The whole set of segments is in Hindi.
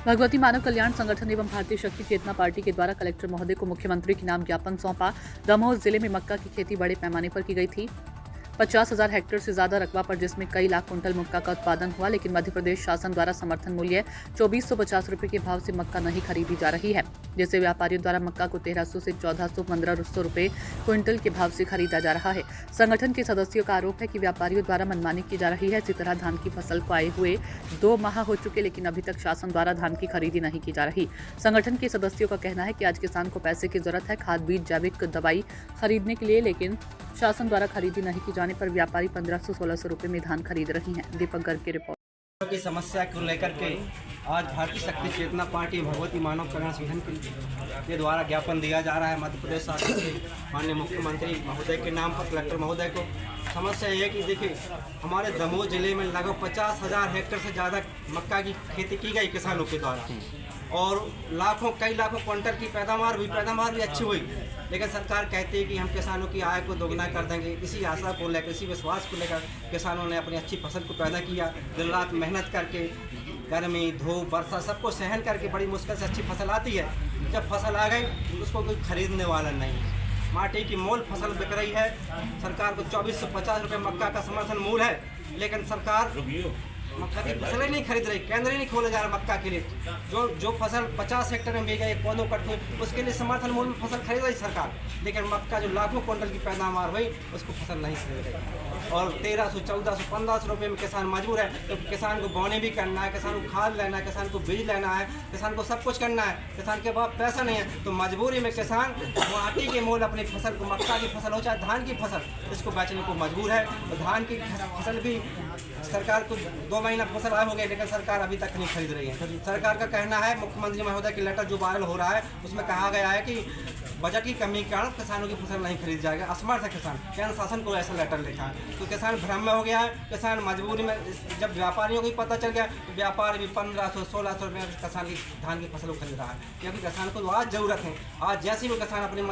भगवती मानव कल्याण संगठन एवं भारतीय शक्ति चेतना पार्टी के द्वारा कलेक्टर महोदय को मुख्यमंत्री के नाम ज्ञापन सौंपा। दमोह जिले में मक्का की खेती बड़े पैमाने पर की गई थी। 50,000 हेक्टेयर से ज्यादा रकबा पर जिसमें कई लाख कुंटल मक्का का उत्पादन हुआ, लेकिन मध्य प्रदेश शासन द्वारा समर्थन मूल्य 2450 रुपए के भाव से मक्का नहीं खरीदी जा रही है, जिससे व्यापारियों द्वारा मक्का को 1300 से 1400-1500 रुपए क्विंटल के भाव से खरीदा जा रहा है। संगठन के सदस्यों का आरोप है कि व्यापारियों द्वारा मनमानी की जा रही है। इसी तरह धान की फसल को आए हुए 2 माह हो चुके, लेकिन अभी तक शासन द्वारा धान की खरीदी नहीं की जा रही। संगठन के सदस्यों का कहना है कि आज किसान को पैसे की जरूरत है खाद, बीज, जैविक दवाई खरीदने के लिए, लेकिन शासन द्वारा खरीदी नहीं की जाने पर व्यापारी 1500-1600 रुपए में धान खरीद रही हैं। दीपक गर्ग की रिपोर्ट। की समस्या को लेकर के आज भारतीय शक्ति चेतना पार्टी भगवती मानव कल्याण संगठन के द्वारा ज्ञापन दिया जा रहा है मध्य प्रदेश शासन के माननीय मुख्यमंत्री महोदय के नाम पर, कलेक्टर महोदय को। समस्या ये है कि देखिए, हमारे दमोह जिले में लगभग 50,000 हेक्टेयर से ज़्यादा मक्का की खेती की गई किसानों के द्वारा, और कई लाखों क्विंटल की पैदावार भी अच्छी हुई। लेकिन सरकार कहती है कि हम किसानों की आय को दोगुना कर देंगे। इसी आशा को लेकर, इसी विश्वास को लेकर किसानों ने अपनी अच्छी फसल को पैदा किया। दिन रात मेहनत करके, गर्मी, धूप, वर्षा सबको सहन करके बड़ी मुश्किल से अच्छी फसल आती है। जब फसल आ गई उसको कोई खरीदने वाला नहीं है। माटी की मोल फसल बिक रही है। सरकार को 2450 रुपये मक्का का समर्थन मूल्य है, लेकिन सरकार मक्का की फसल ही नहीं खरीद रही। केंद्र ही नहीं खोले जा रहा मक्का के लिए। जो फसल 50 हेक्टेयर में बिक गई, पौधों कट हुई, उसके लिए समर्थन मूल्य में फसल खरीद रही सरकार, लेकिन मक्का जो लाखों क्विंटल की पैदावार हुई उसको फसल नहीं खरीद रही। और 1300, 1400, 1500 रुपये में किसान मजबूर है। तो किसान को बोने भी करना है, किसान को खाद लेना है, किसान को बीज लेना है, किसान को सब कुछ करना है। किसान के पास पैसा नहीं है, तो मजबूरी में किसान माटी के मोल अपनी फसल को, मक्का की फसल हो चाहे धान की फसल, इसको बेचने को मजबूर है। और धान की फसल भी सरकार को 2 महीना फसल आए हो गए, लेकिन सरकार अभी तक नहीं खरीद रही है। सरकार का कहना है, मुख्यमंत्री महोदय की लेटर जो वायरल हो रहा है उसमें कहा गया है कि बजट की कमी के कारण किसानों की फसल नहीं खरीदी जाएगा। असमर्थ है किसान, केंद्र शासन को ऐसा लेटर लिखा है, तो किसान भ्रम में हो गया है। किसान मजबूरी में, जब व्यापारियों को पता चल गया तो व्यापारी भी 1500-1600 रुपये में किसान की धान की फसल को खरीद रहा है, क्योंकि किसान को तो आज जरूरत है। आज जैसे भी किसान अपनी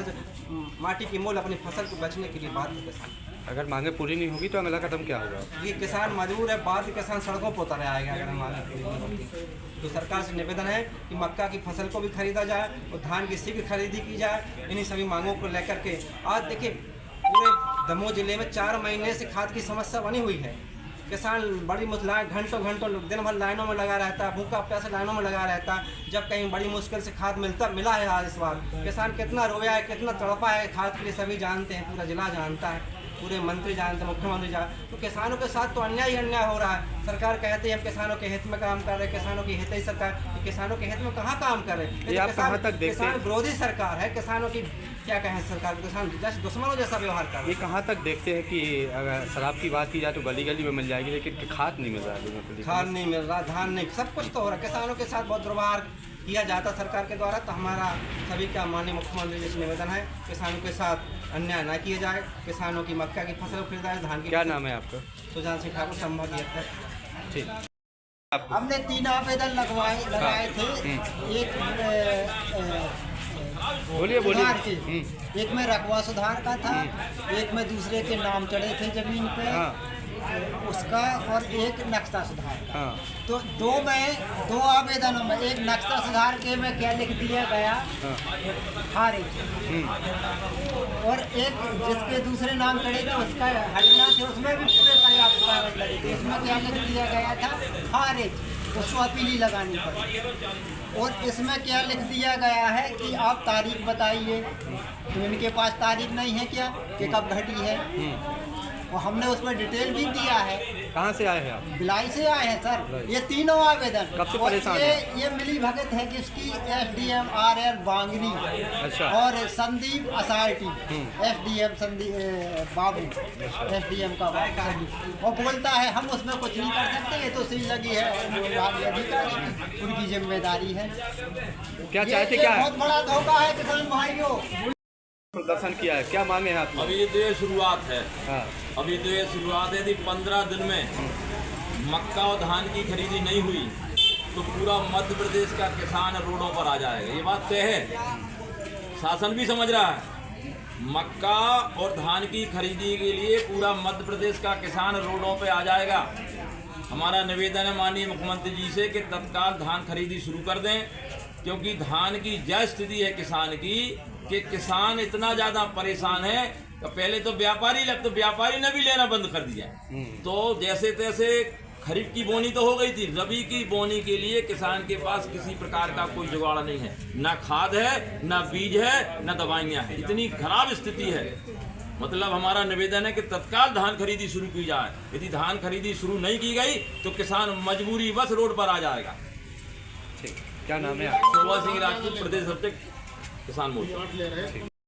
माटी की मोल अपनी फसल को बेचने के लिए बाध्य है। किसान अगर मांगे पूरी नहीं होगी तो अगला कदम क्या होगा? ये किसान मजबूर है, बाद किसान सड़कों पर उतर आएगा अगर मांगे पूरी नहीं होगी। तो सरकार से निवेदन है कि मक्का की फसल को भी खरीदा जाए और धान की शीघ्र खरीदी की जाए। इन्हीं सभी मांगों को लेकर के आज देखिए, पूरे दमोह जिले में 4 महीने से खाद की समस्या बनी हुई है। किसान बड़ी मुश्किल, घंटों दिन भर लाइनों में लगा रहता है, भूखा प्यासा लाइनों में लगा रहता है। जब कहीं बड़ी मुश्किल से खाद मिला है आज इस बार, किसान कितना रोया है, कितना तड़पा है खाद के लिए, सभी जानते हैं, पूरा जिला जानता है, पूरे मंत्री जानते हैं, मुख्यमंत्री जानते। तो किसानों के साथ तो अन्याय ही अन्याय हो रहा है। सरकार कहती है हम किसानों के हित में काम कर रहे हैं, किसानों की हित ही सरकार, तो किसानों के हित में कहाँ काम कर रहे हैं? किसान विरोधी सरकार है। किसानों की क्या कहें, सरकार किसान जैसे दुश्मनों जैसा व्यवहार कर रहे हैं। ये कहाँ तक देखते हैं कि अगर शराब की बात की जाए तो गली गली में मिल जाएगी, लेकिन खाद नहीं मिल रहा है लोगों को? खाद नहीं मिल रहा, धान नहीं, सब कुछ तो हो रहा है। किसानों के साथ बहुत दुर्व्यवहार किया जाता सरकार के द्वारा। तो हमारा सभी का माननीय मुख्यमंत्री जी से निवेदन है, किसानों के साथ अन्याय न किया जाए। किसानों की मक्का की फसल खरीदा जाए, धान की। क्या नाम है आपका? सुजान सिंह ठाकुर, संभागीय अध्यक्ष। ठीक। हमने 3 आवेदन लगाए थे। एक बोलिए। एक में रकबा सुधार का था, एक में दूसरे के नाम चढ़े थे जमीन पे, उसका, और एक नक्शा सुधार का। तो 2 आवेदनों में, एक नक्शा सुधार के में क्या लिख दिया गया, खारिज, और एक जिसके दूसरे नाम चढ़े थे उसका हटना थे, उसमें भी पूरे पर्याप्त कागज लगे थे। इसमें क्या लिख दिया गया था, खारिज, उसको अपीली लगानी पड़ी। और इसमें क्या लिख दिया गया है कि आप तारीख बताइए, तो इनके पास तारीख नहीं है क्या कि कब घटी है, और हमने उसमें डिटेल भी दिया है। कहाँ से आए हैं आप? भिलाई से आए हैं सर। ये तीनों आवेदन। कब से परेशान हैं? ये मिली भगत है किसकी, SDM RL बांगरी, अच्छा, और संदीप असाल्टी, SDM संदीप बाबू, SDM का बाबू, और बोलता है हम उसमें कुछ नहीं कर सकते, ये तो सील लगी है अधिकारी की, उनकी जिम्मेदारी है। क्या चाहते, क्या बहुत बड़ा धोखा है किसान भाइयों। प्रदर्शन किया है, क्या मांगे हैं आप? अभी तो ये शुरुआत है। हाँ। अभी तो ये शुरुआत है। यदि 15 दिन में मक्का और धान की खरीदी नहीं हुई तो पूरा मध्य प्रदेश का किसान रोडों पर आ जाएगा। ये बात तय है, शासन भी समझ रहा है। मक्का और धान की खरीदी के लिए पूरा मध्य प्रदेश का किसान रोडों पर आ जाएगा। हमारा निवेदन है माननीय मुख्यमंत्री जी से कि तत्काल धान खरीदी शुरू कर दें, क्योंकि धान की जय स्थिति है किसान की कि किसान इतना ज़्यादा परेशान है कि पहले तो व्यापारी ने भी लेना बंद कर दिया। तो जैसे तैसे खरीफ की बोनी तो हो गई थी, रबी की बोनी के लिए किसान के पास किसी प्रकार का कोई जुगाड़ नहीं है, ना खाद है, ना बीज है, ना दवाइयाँ हैं। इतनी खराब स्थिति है। मतलब हमारा निवेदन है कि तत्काल धान खरीदी शुरू की जाए। यदि धान खरीदी शुरू नहीं की गई तो किसान मजबूरी बस रोड पर आ जाएगा। ठीक, क्या नाम है आपका? शोभा सिंह राजपूत, प्रदेश अध्यक्ष किसान मोर्चा।